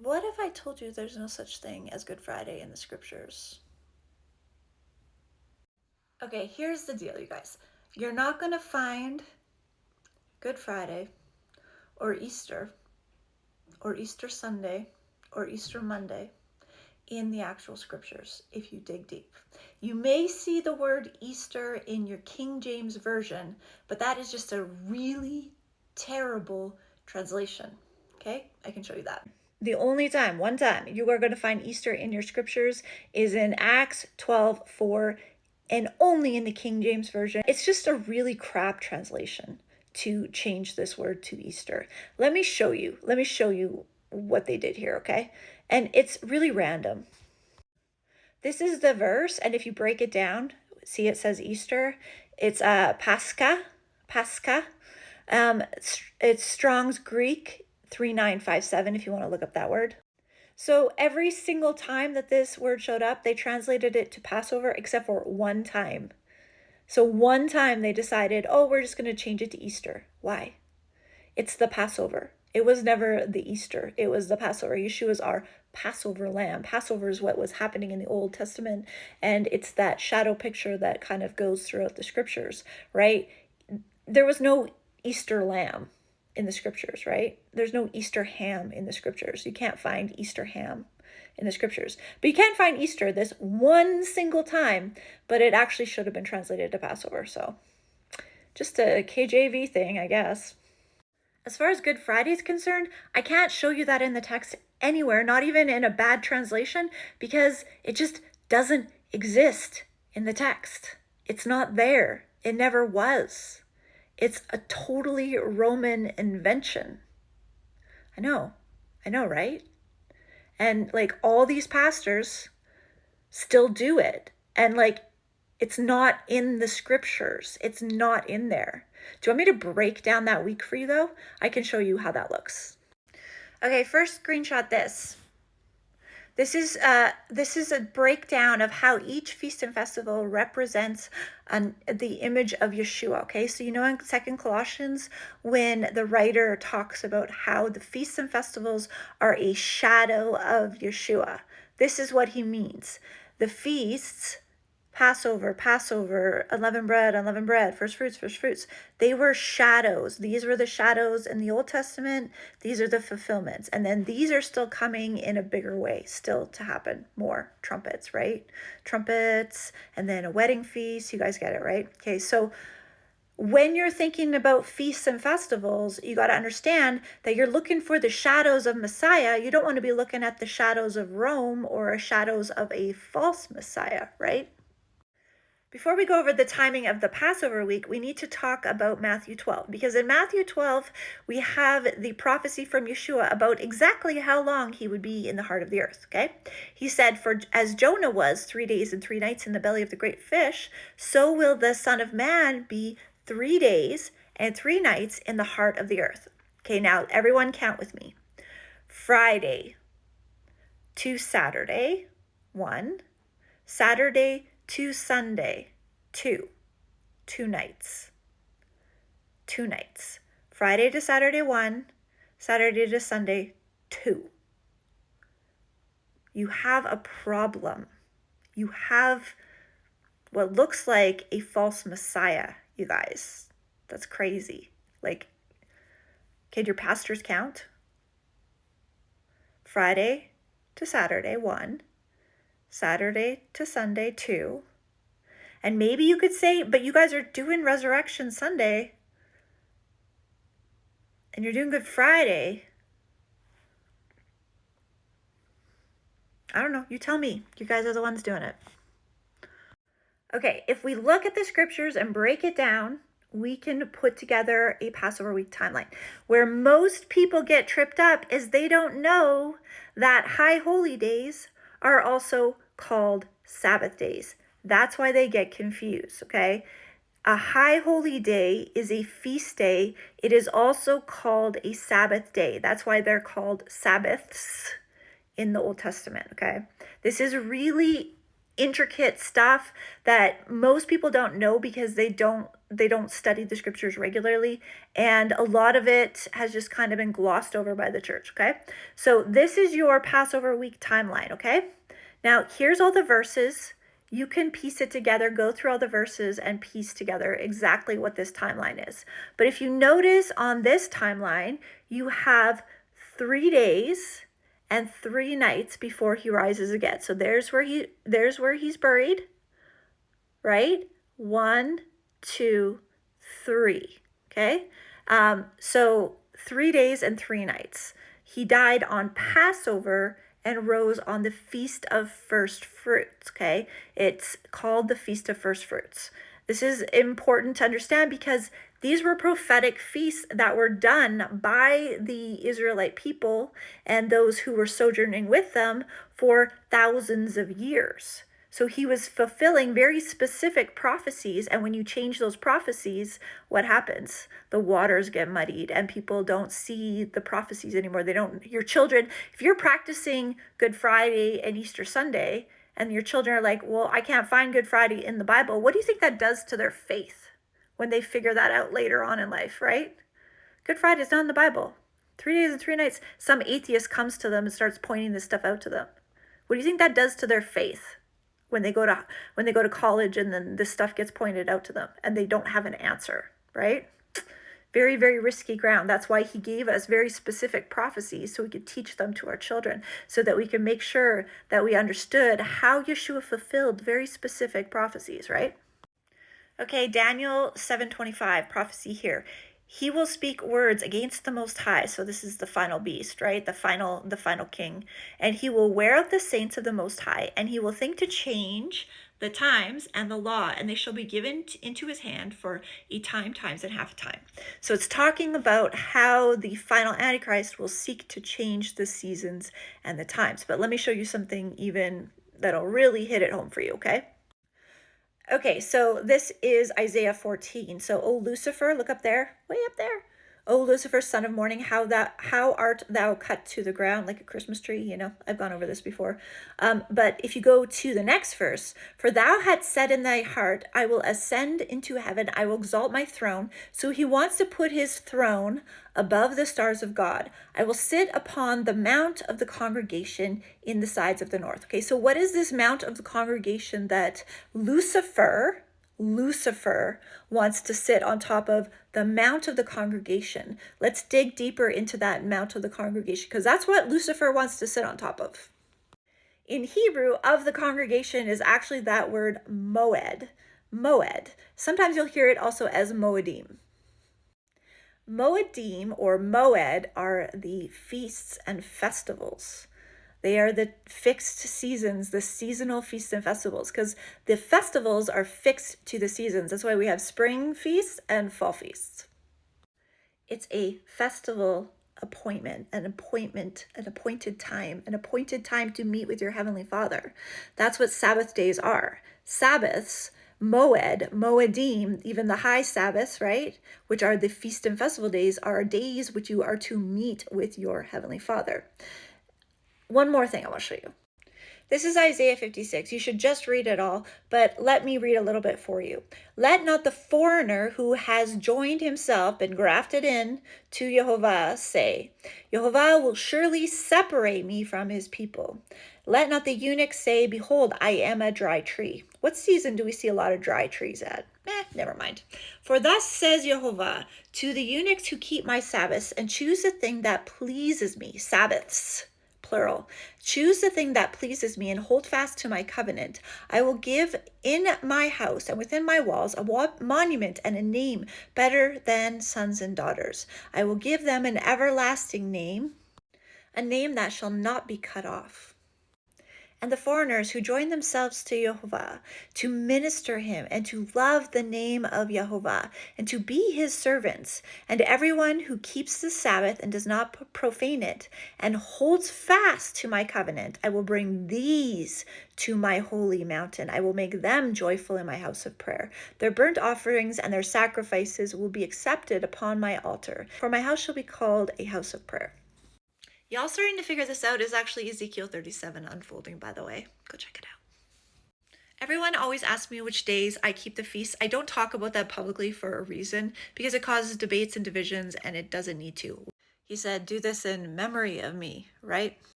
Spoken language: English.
What if I told you there's no such thing as Good Friday in the scriptures? Okay, here's the deal, you guys. You're not going to find Good Friday or Easter Sunday or Easter Monday in the actual scriptures if you dig deep. You may see the word Easter in your King James Version, but that is just a really terrible translation. Okay, I can show you that. The only time, one time, you are going to find Easter in your scriptures is in Acts 12:4, and only in the King James Version. It's just a really crap translation to change this word to Easter. Let me show you what they did here, okay? And it's really random. This is the verse, and if you break it down, see it says Easter. It's Pascha. It's Strong's Greek 3957 if you want to look up that word. So every single time that this word showed up, they translated it to Passover except for one time. So one time they decided, oh, we're just going to change it to Easter. Why? It's the Passover. It was never the Easter. It was the Passover. Yeshua's our Passover lamb. Passover is what was happening in the Old Testament, and it's that shadow picture that kind of goes throughout the scriptures, right? There was no Easter lamb in the scriptures, right? There's no Easter ham in the scriptures. You can't find Easter ham in the scriptures. But you can find Easter this one single time, but it actually should have been translated to Passover. So just a KJV thing, I guess. As far as Good Friday is concerned, I can't show you that in the text anywhere, not even in a bad translation, because it just doesn't exist in the text. It's not there. It never was. It's a totally Roman invention. I know, right? And like all these pastors still do it. And like, it's not in the scriptures. It's not in there. Do you want me to break down that week for you though? I can show you how that looks. Okay, first screenshot this. This is a breakdown of how each feast and festival represents the image of Yeshua. Okay, so you know in 2 Colossians when the writer talks about how the feasts and festivals are a shadow of Yeshua. This is what he means. The feasts, Passover, unleavened bread, first fruits. They were shadows. These were the shadows in the Old Testament. These are the fulfillments. And then these are still coming in a bigger way, still to happen. More trumpets, right? Trumpets, and then a wedding feast. You guys get it, right? Okay, so when you're thinking about feasts and festivals, you got to understand that you're looking for the shadows of Messiah. You don't want to be looking at the shadows of Rome or shadows of a false Messiah, right? Before we go over the timing of the Passover week, we need to talk about Matthew 12, because in Matthew 12, we have the prophecy from Yeshua about exactly how long he would be in the heart of the earth, okay? He said, for as Jonah was 3 days and 3 nights in the belly of the great fish, so will the Son of Man be 3 days and 3 nights in the heart of the earth. Okay, now everyone count with me. Friday to Saturday, 1. Saturday to Sunday, 2 nights. 2 nights. Friday to Saturday, 1. Saturday to Sunday, 2. You have a problem. You have what looks like a false Messiah, you guys. That's crazy. Like, can your pastors count? Friday to Saturday, 1. Saturday to Sunday, 2. And maybe you could say, but you guys are doing Resurrection Sunday and you're doing Good Friday. I don't know. You tell me. You guys are the ones doing it. Okay, if we look at the scriptures and break it down, we can put together a Passover week timeline. Where most people get tripped up is they don't know that high holy days are also called Sabbath days. That's why they get confused, okay? A high holy day is a feast day. It is also called a Sabbath day. That's why they're called Sabbaths in the Old Testament, okay? This is really intricate stuff that most people don't know because they don't study the scriptures regularly, and a lot of it has just kind of been glossed over by the church. Okay, so this is your Passover week timeline. Okay, now here's all the verses. You can piece it together, go through all the verses and piece together exactly what this timeline is. But if you notice on this timeline, you have 3 days and 3 nights before he rises again. So there's where he's buried, right? 1, 2, 3. Okay. So 3 days and 3 nights. He died on Passover and rose on the Feast of First Fruits. Okay. It's called the Feast of First Fruits. This is important to understand because these were prophetic feasts that were done by the Israelite people and those who were sojourning with them for thousands of years. So he was fulfilling very specific prophecies. And when you change those prophecies, what happens? The waters get muddied and people don't see the prophecies anymore. Your children, if you're practicing Good Friday and Easter Sunday, and your children are like, well, I can't find Good Friday in the Bible, what do you think that does to their faith when they figure that out later on in life, right? Good Friday is not in the Bible. 3 days and 3 nights. Some atheist comes to them and starts pointing this stuff out to them. What do you think that does to their faith when they go to college and then this stuff gets pointed out to them and they don't have an answer, right? Very, very risky ground. That's why he gave us very specific prophecies so we could teach them to our children, so that we can make sure that we understood how Yeshua fulfilled very specific prophecies, right? Okay, Daniel 7:25, prophecy here. He will speak words against the Most High. So this is the final beast, right? The final king. And he will wear out the saints of the Most High, and he will think to change the times and the law, and they shall be given into his hand for a time, times, and half a time. So it's talking about how the final Antichrist will seek to change the seasons and the times. But let me show you something even that'll really hit it home for you, okay? Okay, so this is Isaiah 14. So, O Lucifer, look up there, way up there. O Lucifer, son of morning, how art thou cut to the ground like a Christmas tree? You know, I've gone over this before. But if you go to the next verse, for thou hadst said in thy heart, I will ascend into heaven, I will exalt my throne. So he wants to put his throne above the stars of God. I will sit upon the mount of the congregation in the sides of the north. Okay, so what is this mount of the congregation that Lucifer wants to sit on top of? The mount of the congregation. Let's dig deeper into that mount of the congregation, because that's what Lucifer wants to sit on top of. In Hebrew, of the congregation is actually that word moed. Moed. Sometimes you'll hear it also as Moedim. Moedim or moed are the feasts and festivals. They are the fixed seasons, the seasonal feasts and festivals, because the festivals are fixed to the seasons. That's why we have spring feasts and fall feasts. It's a festival appointment, an appointed time to meet with your Heavenly Father. That's what Sabbath days are. Sabbaths, Moedim, even the high Sabbaths, right, which are the feast and festival days, are days which you are to meet with your Heavenly Father. One more thing I want to show you. This is Isaiah 56. You should just read it all, but let me read a little bit for you. Let not the foreigner who has joined himself and grafted in to Jehovah say, Jehovah will surely separate me from his people. Let not the eunuch say, behold, I am a dry tree. What season do we see a lot of dry trees at? Never mind. For thus says Jehovah, to the eunuchs who keep my Sabbaths and choose the thing that pleases me, Sabbaths, plural. Choose the thing that pleases me and hold fast to my covenant. I will give in my house and within my walls a monument and a name better than sons and daughters. I will give them an everlasting name, a name that shall not be cut off. And the foreigners who join themselves to Jehovah, to minister him and to love the name of Jehovah and to be his servants, and everyone who keeps the Sabbath and does not profane it and holds fast to my covenant, I will bring these to my holy mountain. I will make them joyful in my house of prayer. Their burnt offerings and their sacrifices will be accepted upon my altar, for my house shall be called a house of prayer. Y'all starting to figure this out is actually Ezekiel 37 unfolding, by the way. Go check it out. Everyone always asks me which days I keep the feast. I don't talk about that publicly for a reason, because it causes debates and divisions, and it doesn't need to. He said, do this in memory of me, right?